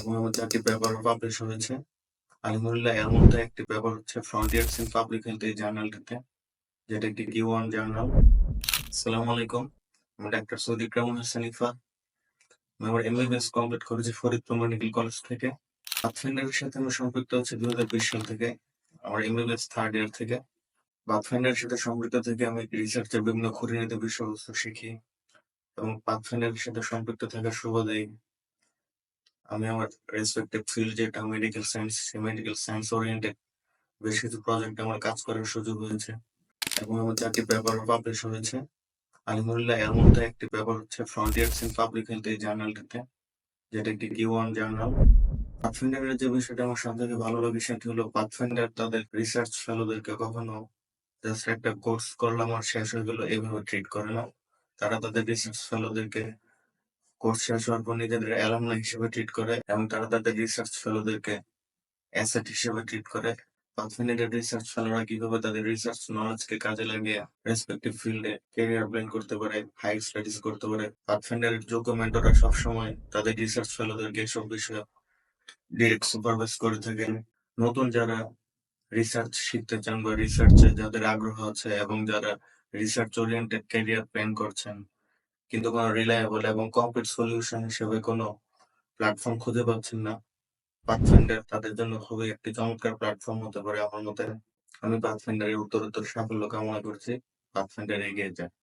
এবং আমার 4টি পেপারও পাবলিশ হয়েছে। আলহামদুলিল্লাহ এর মধ্যে একটি পেপার হচ্ছে ফ্রন্টিয়ার্স ইন পাবলিক হেলথ এই জার্নালটিতে, যেটা একটি Q1 জার্নাল। আসসালামু আলাইকুম। আমি ডাক্তার সৌদি ইকরামুল হাসান ইফা। আমি আমার MBBS কমপ্লিট করেছি ফরিদপুর মেডিকেল কলেজ থেকে। পাথফাইন্ডারের সাথে আমি সম্পৃক্ত হচ্ছে 2020 সাল থেকে, আমার MBBS থার্ড ইয়ার থেকে। পাথফাইন্ডারের সাথে সম্পৃক্ত থেকে আমি রিসার্চের বিভিন্ন খুঁটিনাটি বিষয়বস্তু শিখি এবং পাথফাইন্ডারের সাথে সম্পৃক্ত থাকার সুবাদেই আমি আমার রেসপেক্টিভ ফিল্ড যেটা মেডিকেল সায়েন্স, সেই মেডিকেল সায়েন্স ওরিয়েন্টেড বেশ কিছু প্রজেক্টে আমার কাজ করার সুযোগ হয়েছে এবং আমার 4টি পেপারও পাবলিশ হয়েছে। আলহামদুলিল্লাহ এর মধ্যে একটি পেপার হচ্ছে ফ্রন্টিয়ার্স ইন পাবলিক হেলথ এই জার্নালটিতে, যেটা একটি Q1 জার্নাল। পাথফাইন্ডারের যে বিষয়টা আমার সবথেকে ভালো লাগে সেটি হলো পাথফাইন্ডার তাদের রিসার্চ ফেলোদেরকে কখনো জাস্ট একটা কোর্স করলাম আর শেষ হয়ে গেল এভাবে ট্রিট করে না। তারা তাদের রিসার্চ ফেলোদেরকে কোর্স শেষ হওয়ার পর নিজেদের অ্যালামনাই হিসেবে ট্রিট করে এবং তারা তাদের রিসার্চ ফেলোদেরকে অ্যাসেট হিসেবে ট্রিট করে। পাথফাইন্ডারের রিসার্চ ফেলোরা কিভাবে তাদের রিসার্চ নলেজকে কাজে লাগিয়ে রেসপেক্টিভ ফিল্ডে ক্যারিয়ার প্ল্যান করতে পারে, হাই স্টাডিজ করতে পারে। পাথফাইন্ডারের যোগ্য মেন্টররা সবসময় তাদের রিসার্চ ফেলোদেরকে এসব বিষয়ে ডিরেক্ট সুপারভাইজ করে থাকেন। নতুন যারা রিসার্চ শিখতে চান বা রিসার্চে যাদের আগ্রহ আছে এবং যারা রিসার্চ ওরিয়েন্টেড ক্যারিয়ার প্ল্যান করছেন কিন্তু কোনো রিলায়েবল এবং কমপ্লিট সলিউশন হিসেবে কোনো প্ল্যাটফর্ম খুঁজে পাচ্ছেন না, পাথফাইন্ডার তাদের জন্য খুবই একটি চমৎকার প্ল্যাটফর্ম হতে পারে আমার মতে। আমি পাথফাইন্ডারের উত্তরোত্তর সাফল্য কামনা করছি। পাথফাইন্ডার এগিয়ে যায়।